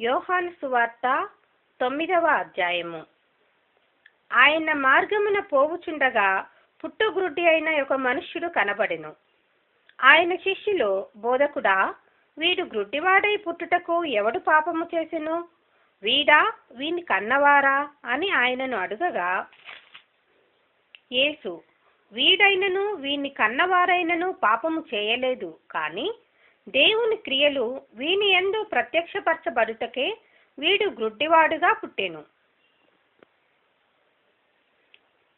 యోహాను సువార్త 9వ అధ్యాయము. ఆయన మార్గమున పోవుచుండగా పుట్టుగ్రుడ్డి అయిన ఒక మనుష్యుడు కనబడెను. ఆయన శిష్యులు, బోధకుడా, వీడు గ్రుడ్డివాడై పుట్టుటకు ఎవడు పాపము చేసెను? వీడా, వీని కన్నవారా అని ఆయనను అడుగగా, యేసు, వీడైనను వీని కన్నవారైనను పాపము చేయలేదు, కానీ దేవుని క్రియలు వీని యందు ప్రత్యక్షపరచబడుటకే వీడు గ్రుడ్డివాడుగా పుట్టెను.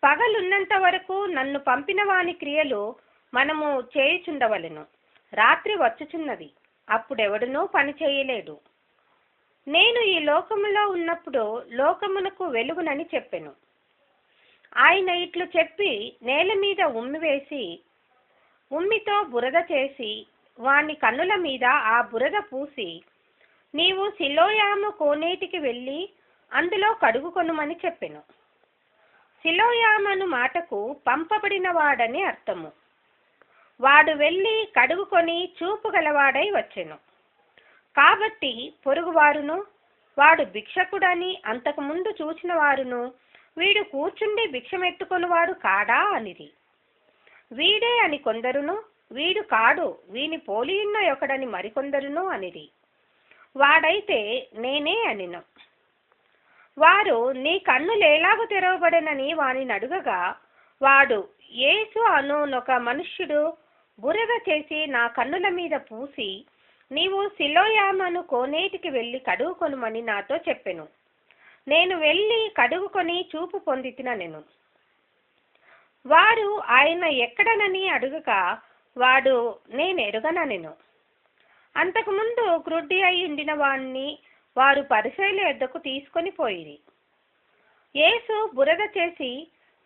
పగలున్నంత వరకు నన్ను పంపిన వాని క్రియలు మనము చేయుచుండవలెను. రాత్రి వచ్చుచున్నది, అప్పుడెవడునూ పని చేయలేడు. నేను ఈ లోకములో ఉన్నప్పుడు లోకమునకు వెలుగునని చెప్పెను. ఆయన ఇట్లు చెప్పి నేల మీద ఉమ్మివేసి ఉమ్మితో బురద చేసి వాని కన్నుల మీద ఆ బురద పూసి, నీవు సిలోయాము కోనేటికి వెళ్ళి అందులో కడుగుకొనుమని చెప్పెను. సిలోయామను మాటకు పంపబడిన వాడని అర్థము. వాడు వెళ్ళి కడుగుకొని చూపు గలవాడై వచ్చెను. కాబట్టి పొరుగువారును, వాడు భిక్షకుడని అంతకుముందు చూచిన వారును, వీడు కూర్చుండి భిక్షమెత్తుకొనివాడు కాడా అనిరి. వీడే అని కొందరును, వీడు కాడు, వీని పోలియున్న ఒకడని మరికొందరును అనిరి. వాడైతే నేనే అనిను. వారు, నీ కన్నులేలాగు తెరవబడెనని వానిని అడుగగా, వాడు, యేసు అనునొక మనుష్యుడు బురద చేసి నా కన్నుల మీద పూసి, నీవు సిలోయామను కోనేటికి వెళ్ళి కడుగుకొనుమని నాతో చెప్పెను. నేను వెళ్ళి కడుగుకొని చూపు పొందితినెను. వారు ఆయన ఎక్కడనని అడుగగా, వాడు, నేనెరుగనెను. అంతకుముందు గ్రుడ్డి అయి ఉండిన వాణ్ణి వారు పరిసయ్యుల యొద్దకు తీసుకొని పోయిరి. యేసు బురద చేసి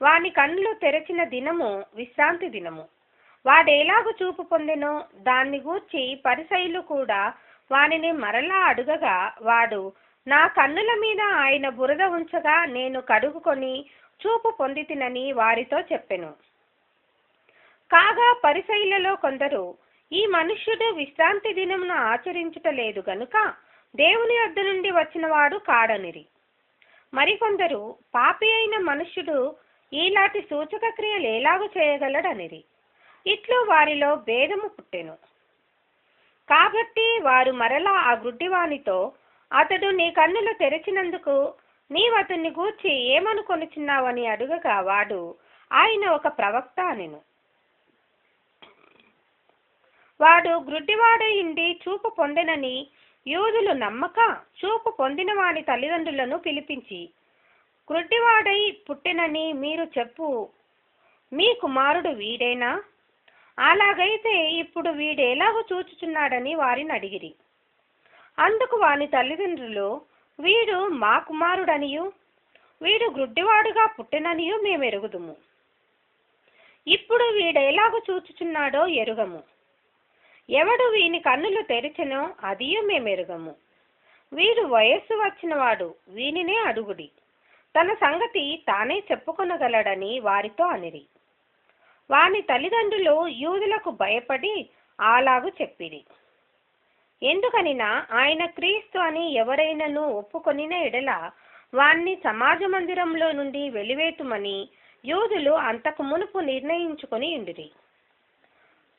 వాని కన్నులు తెరచిన దినము విశ్రాంతి దినము. వాడేలాగు చూపు పొందెనో దాన్ని గూర్చి పరిసయ్యులు కూడా వానిని మరలా అడుగగా, వాడు, నా కన్నుల మీద ఆయన బురద ఉంచగా నేను కడుగుకొని చూపు పొందితినని వారితో చెప్పెను. కాగా పరిసయ్యులలో కొందరు, ఈ మనుష్యుడు విశ్రాంతి దినమున ఆచరించుటలేదు గనుక దేవుని యొద్ద నుండి వచ్చినవాడు కాడనిరి. మరికొందరు, పాపి అయిన మనుష్యుడు ఈలాంటి సూచక క్రియలు ఎలాగూ చేయగలడనిరి. ఇట్లు వారిలో భేదము పుట్టెను. కాబట్టి వారు మరలా ఆ గ్రుడ్డివానితో, అతడు నీ కన్నులు తెరిచినందుకు నీవతన్ని గూర్చి ఏమనుకొనుచున్నావని అడుగగా, వాడు, ఆయన ఒక ప్రవక్త అనెను. వాడు గ్రుడ్డివాడై ఉండి చూపు పొందెనని యూదులు నమ్మక చూపు పొందిన వాని తల్లిదండ్రులను పిలిపించి, గ్రుడ్డివాడై పుట్టెనని మీరు చెప్పు మీ కుమారుడు వీడేనా? అలాగైతే ఇప్పుడు వీడేలాగూ చూచుచున్నాడని వారిని అడిగిరి. అందుకు వాని తల్లిదండ్రులు, వీడు మా కుమారుడనియు వీడు గ్రుడ్డివాడుగా పుట్టెననియు మేమెరుగుదుము. ఇప్పుడు వీడేలాగూ చూచుచున్నాడో ఎరుగము. ఎవడు వీని కన్నులు తెరిచెనో అదియు మేమెరుగము. వీడు వయస్సు వచ్చినవాడు, వీనినే అడుగుడి, తన సంగతి తానే చెప్పుకొనగలడని వారితో అనిరి. వాని తల్లిదండ్రులు యూదులకు భయపడి అలాగు చెప్పిరి. ఎందుకనినా ఆయన క్రీస్తు అని ఎవరైనను ఒప్పుకొనిన ఎడల వాణ్ణి సమాజ మందిరంలో నుండి వెలివేతుమని యూదులు అంతకు మునుపు నిర్ణయించుకొని ఉండిరి.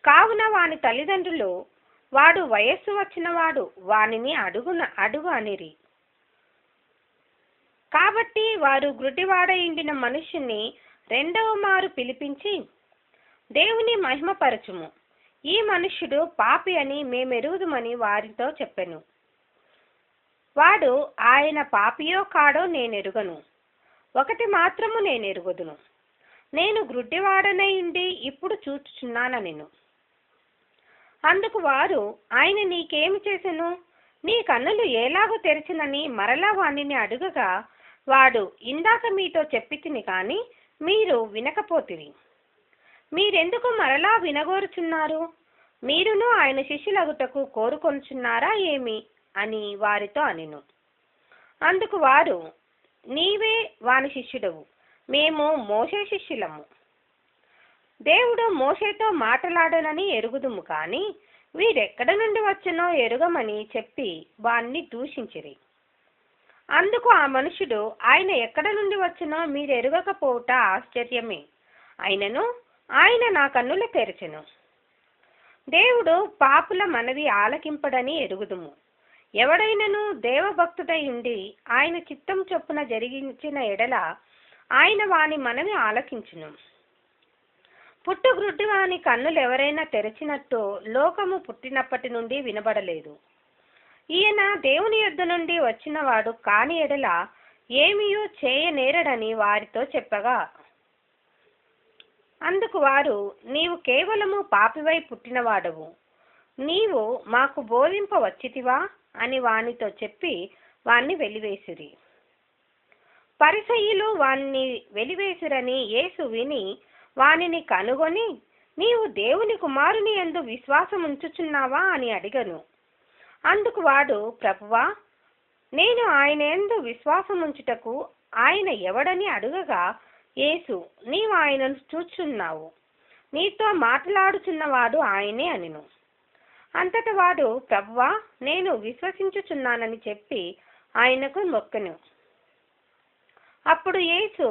కావున వాని తల్లిదండ్రులు, వాడు వయస్సు వచ్చినవాడు, వానిని అడుగు అనిరి. కాబట్టి వారు గ్రుడ్డివాడై ఉండిన మనుష్యుని రెండవ మారు పిలిపించి, దేవుని మహిమపరచుము, ఈ మనుష్యుడు పాపి అని మేమెరుగుదుమని వారితో చెప్పెను. వాడు, ఆయన పాపియో కాడో నేనెరుగను. ఒకటి మాత్రము నేనెరుగుదును, నేను గ్రుడ్డివాడనై ఉండి ఇప్పుడు చూచుచున్నానెను. అందుకు వారు, ఆయన నీకేమి చేసెను? నీ కన్నులు ఎలాగూ తెరిచినని మరలా వానిని అడుగగా, వాడు, ఇందాక మీతో చెప్పితిని కాని మీరు వినకపోతిరి. మీరెందుకు మరలా వినగోరుచున్నారు? మీరును ఆయన శిష్యులగుటకు కోరుకొనుచున్నారా ఏమి అని వారితో అనెను. అందుకు వారు, నీవే వాని శిష్యుడవు, మేము మోషే శిష్యులము. దేవుడు మోషేతో మాట్లాడనని ఎరుగుదుము, కానీ వీడెక్కడ నుండి వచ్చెనో ఎరుగమని చెప్పి వాణ్ణి దూషించిరి. అందుకు ఆ మనుషుడు, ఆయన ఎక్కడ నుండి వచ్చినో మీరు ఎరుగకపోవుట ఆశ్చర్యమే. అయినను ఆయన నా కన్నులు తెరచెను. దేవుడు పాపుల మనవి ఆలకింపడని ఎరుగుదుము. ఎవడైనను దేవభక్తుడై ఉండి ఆయన చిత్తం చొప్పున జరిగించిన ఎడల ఆయన వాని మనవి ఆలకించును. పుట్టు గ్రుడ్డివాని కన్నులు ఎవరైనా తెరచినట్టు లోకము పుట్టినప్పటి నుండి వినబడలేదు. ఈయన దేవుని యొద్ద నుండి వచ్చినవాడు కాని ఎడల ఏమీయూ చేయనేరడని వారితో చెప్పగా, అందుకు వారు, నీవు కేవలము పాపివై పుట్టినవాడవు, నీవు మాకు బోధింపవచ్చితివా అని వానితో చెప్పి వాణ్ణి వెలివేసిరి. పరిసయ్యులు వాణ్ణి వెలివేసిరని యేసు విని వానిని కనుగొని, నీవు దేవుని కుమారుని యందు విశ్వాసముంచుచున్నావా అని అడిగను. అందుకు వాడు, ప్రభువా, నేను ఆయన యందు విశ్వాసముంచుటకు ఆయన ఎవడని అడుగగా, యేసు, నీవు ఆయనను చూచున్నావు, నీతో మాట్లాడుచున్నవాడు ఆయనే అనెను. అంతట వాడు, ప్రభువా, నేను విశ్వసించుచున్నానని చెప్పి ఆయనకు మొక్కెను. అప్పుడు యేసు,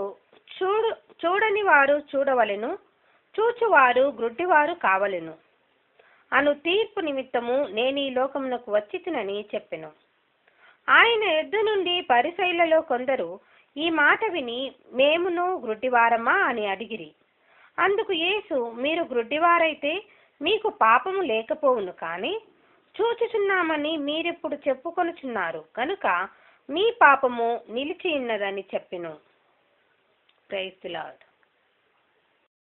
చూడని వారు చూడవలెను, చూచువారు గ్రుడ్డివారు కావలెను అను తీర్పు నిమిత్తము నేను ఈ లోకమునకు వచ్చితినని చెప్పెను. ఆయన యొద్ద నుండి పరిసయ్యులలో కొందరు ఈ మాట విని, మేమును గ్రుడ్డివారమా అని అడిగిరి. అందుకు యేసు, మీరు గ్రుడ్డివారైతే మీకు పాపము లేకపోవును, కానీ చూచుచున్నామని మీరిప్పుడు చెప్పుకొనుచున్నారు కనుక మీ పాపము నిలిచి ఉన్నదని చెప్పెను. Praise the lord.